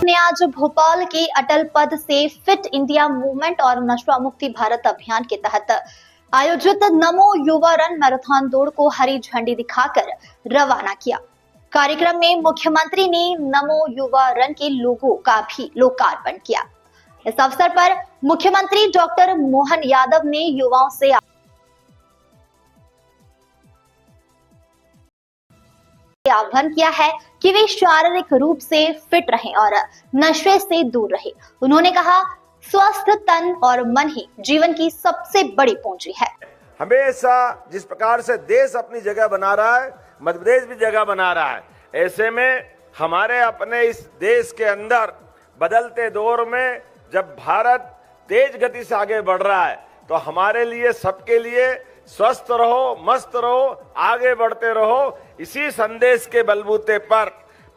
ने आज भोपाल के अटल पद से फिट इंडिया मूवमेंट और नशा मुक्ति भारत अभियान के तहत आयोजित नमो युवा रन मैराथन दौड़ को हरी झंडी दिखाकर रवाना किया। कार्यक्रम में मुख्यमंत्री ने नमो युवा रन के लोगो का भी लोकार्पण किया। इस अवसर पर मुख्यमंत्री डॉक्टर मोहन यादव ने युवाओं से आह्वान किया है कि वे शारीरिक रूप से फिट रहें और नशे से दूर रहें। उन्होंने कहा, स्वस्थ तन और मन ही जीवन की सबसे बड़ी पूंजी है। हमेशा जिस प्रकार से देश अपनी जगह बना रहा है, मध्य प्रदेश भी जगह बना रहा है। ऐसे में हमारे अपने इस देश के अंदर बदलते दौर में जब भारत तेज गति से आगे बढ़ रहा है, तो हमारे लिए, सबके लिए स्वस्थ रहो, मस्त रहो, आगे बढ़ते रहो। इसी संदेश के बलबूते पर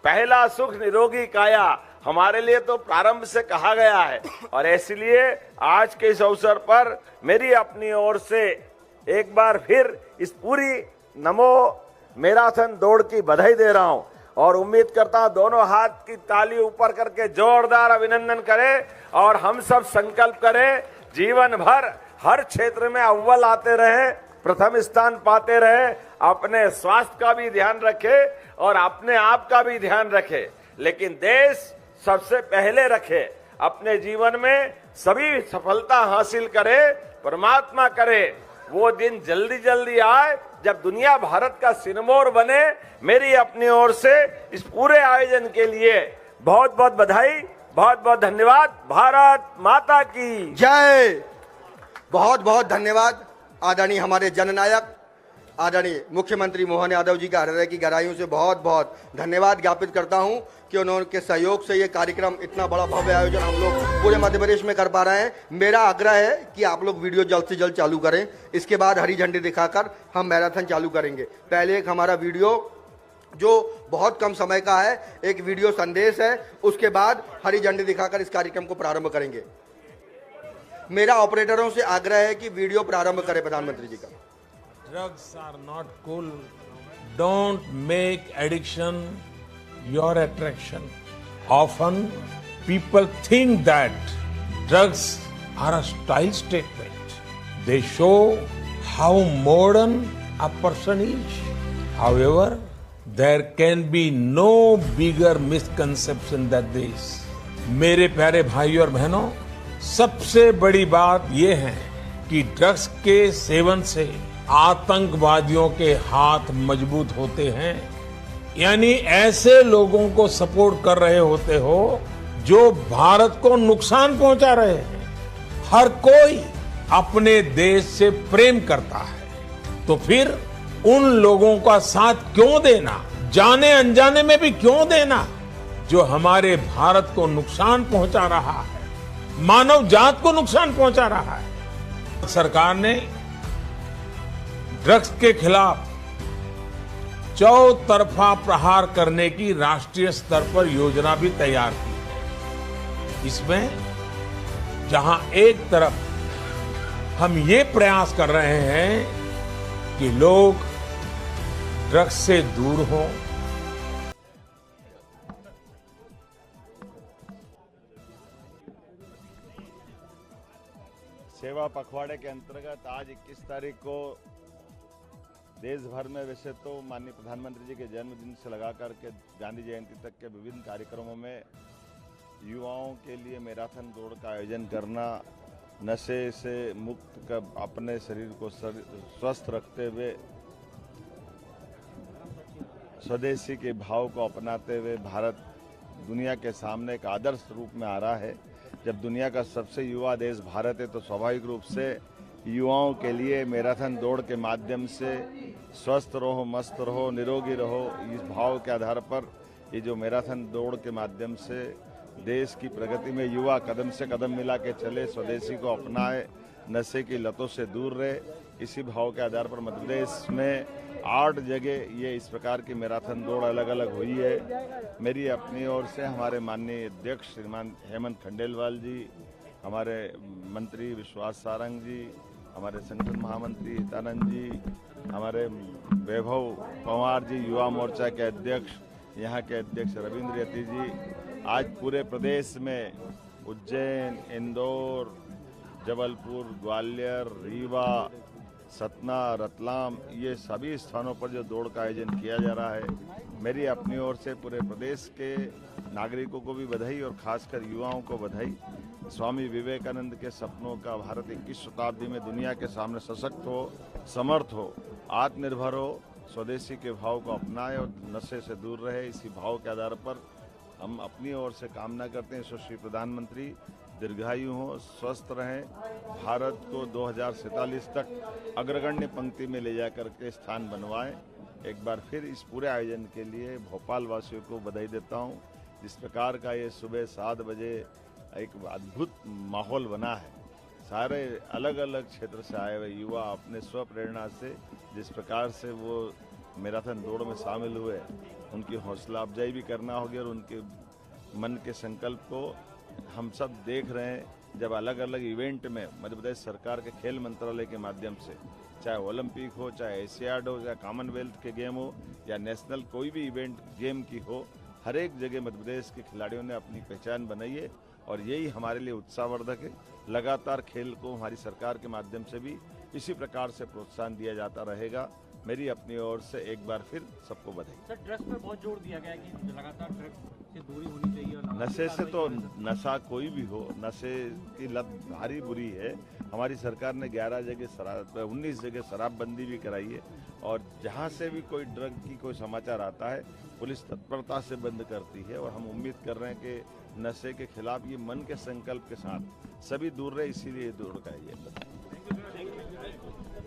पहला सुख निरोगी काया हमारे लिए तो प्रारंभ से कहा गया है, और इसलिए आज के इस अवसर पर मेरी अपनी ओर से एक बार फिर इस पूरी नमो मैराथन दौड़ की बधाई दे रहा हूं और उम्मीद करता हूं दोनों हाथ की ताली ऊपर करके जोरदार अभिनंदन करें और हम सब संकल्प करें जीवन भर हर क्षेत्र में अव्वल आते रहे, प्रथम स्थान पाते रहे, अपने स्वास्थ्य का भी ध्यान रखे और अपने आप का भी ध्यान रखे, लेकिन देश सबसे पहले रखे। अपने जीवन में सभी सफलता हासिल करे, परमात्मा करे, वो दिन जल्दी जल्दी आए जब दुनिया भारत का सिरमौर बने। मेरी अपनी ओर से इस पूरे आयोजन के लिए बहुत बहुत बधाई, बहुत बहुत धन्यवाद। भारत माता की जय। बहुत बहुत धन्यवाद आदरणीय हमारे जननायक आदरणीय मुख्यमंत्री मोहन यादव जी का हृदय की गहराइयों से बहुत बहुत धन्यवाद ज्ञापित करता हूं कि उन्होंने सहयोग से ये कार्यक्रम, इतना बड़ा भव्य आयोजन हम लोग पूरे मध्य प्रदेश में कर पा रहे हैं। मेरा आग्रह है कि आप लोग वीडियो जल्द से जल्द चालू करें। इसके बाद हरी झंडी दिखाकर हम मैराथन चालू करेंगे। पहले एक हमारा वीडियो जो बहुत कम समय का है, एक वीडियो संदेश है, उसके बाद हरी झंडी दिखाकर इस कार्यक्रम को प्रारंभ करेंगे। मेरा ऑपरेटरों से आग्रह है कि वीडियो प्रारंभ करें प्रधानमंत्री जी का। Drugs are not cool. Don't make addiction your attraction. Often people think that drugs are a style statement. They show how modern a person is. However, there can be no bigger misconception than this. मेरे प्यारे भाइयों और बहनों, सबसे बड़ी बात यह है कि ड्रग्स के सेवन से आतंकवादियों के हाथ मजबूत होते हैं। यानी ऐसे लोगों को सपोर्ट कर रहे होते हो जो भारत को नुकसान पहुंचा रहे हैं। हर कोई अपने देश से प्रेम करता है, तो फिर उन लोगों का साथ क्यों देना, जाने अनजाने में भी क्यों देना, जो हमारे भारत को नुकसान पहुंचा रहा है, मानव जात को नुकसान पहुंचा रहा है। सरकार ने ड्रग्स के खिलाफ चौतरफा प्रहार करने की राष्ट्रीय स्तर पर योजना भी तैयार की है। इसमें जहां एक तरफ हम ये प्रयास कर रहे हैं कि लोग ड्रग्स से दूर हों, सेवा पखवाड़े के अंतर्गत आज 21 तारीख को देश भर में, वैसे तो माननीय प्रधानमंत्री जी के जन्मदिन से लगा करके गांधी जयंती तक के विभिन्न कार्यक्रमों में युवाओं के लिए मैराथन दौड़ का आयोजन करना, नशे से मुक्त कर अपने शरीर को स्वस्थ रखते हुए स्वदेशी के भाव को अपनाते हुए भारत दुनिया के सामने एक आदर्श रूप में आ रहा है। जब दुनिया का सबसे युवा देश भारत है, तो स्वाभाविक रूप से युवाओं के लिए मैराथन दौड़ के माध्यम से स्वस्थ रहो, मस्त रहो, निरोगी रहो, इस भाव के आधार पर ये जो मैराथन दौड़ के माध्यम से देश की प्रगति में युवा कदम से कदम मिला के चले, स्वदेशी को अपनाए, नशे की लतों से दूर रहे, इसी भाव के आधार पर मध्य प्रदेश में 8 जगह ये इस प्रकार की मैराथन दौड़ अलग अलग हुई है। मेरी अपनी ओर से हमारे माननीय अध्यक्ष श्रीमान हेमंत खंडेलवाल जी, हमारे मंत्री विश्वास सारंग जी, हमारे संगठन महामंत्री हितानंद जी, हमारे वैभव पंवार जी, युवा मोर्चा के अध्यक्ष, यहाँ के अध्यक्ष रविंद्र यति जी, आज पूरे प्रदेश में उज्जैन, इंदौर, जबलपुर, ग्वालियर, रीवा, सतना, रतलाम, ये सभी स्थानों पर जो दौड़ का आयोजन किया जा रहा है, मेरी अपनी ओर से पूरे प्रदेश के नागरिकों को भी बधाई और खासकर युवाओं को बधाई। स्वामी विवेकानंद के सपनों का भारत 21वीं शताब्दी में दुनिया के सामने सशक्त हो, समर्थ हो, आत्मनिर्भर हो, स्वदेशी के भाव को अपनाए और नशे से दूर रहे। इसी भाव के आधार पर हम अपनी ओर से कामना करते हैं यशस्वी प्रधानमंत्री दीर्घायु हों, स्वस्थ रहें, भारत को 2047 तक अग्रगण्य पंक्ति में ले जाकर के स्थान बनवाएं। एक बार फिर इस पूरे आयोजन के लिए भोपाल वासियों को बधाई देता हूं। जिस प्रकार का ये सुबह 7 बजे एक अद्भुत माहौल बना है, सारे अलग अलग क्षेत्र से आए हुए युवा अपने स्वप्रेरणा से जिस प्रकार से वो मैराथन दौड़ में शामिल हुए, उनकी हौसला अफजाई भी करना होगी और उनके मन के संकल्प को हम सब देख रहे हैं। जब अलग अलग इवेंट में मध्य प्रदेश सरकार के खेल मंत्रालय के माध्यम से, चाहे ओलंपिक हो, चाहे एशियाड हो, चाहे कॉमनवेल्थ के गेम हो या नेशनल कोई भी इवेंट गेम की हो, हर एक जगह मध्य प्रदेश के खिलाड़ियों ने अपनी पहचान बनाई है और यही हमारे लिए उत्साहवर्धक है। लगातार खेल को हमारी सरकार के माध्यम से भी इसी प्रकार से प्रोत्साहन दिया जाता रहेगा। मेरी अपनी ओर से एक बार फिर सबको बधाई। सर, ड्रग्स पर बहुत जोर दिया गया है कि लगातार ड्रग्स से दूरी होनी चाहिए और नशे से तो नशा कोई भी हो, नशे की लत भारी बुरी है। हमारी सरकार ने 11 जगह 19 जगह शराबबंदी भी कराई है और जहां से भी कोई ड्रग की कोई समाचार आता है, पुलिस तत्परता से बंद करती है और हम उम्मीद कर रहे हैं कि नशे के खिलाफ ये मन के संकल्प के साथ सभी दूर रहे, इसीलिए दौड़ का ये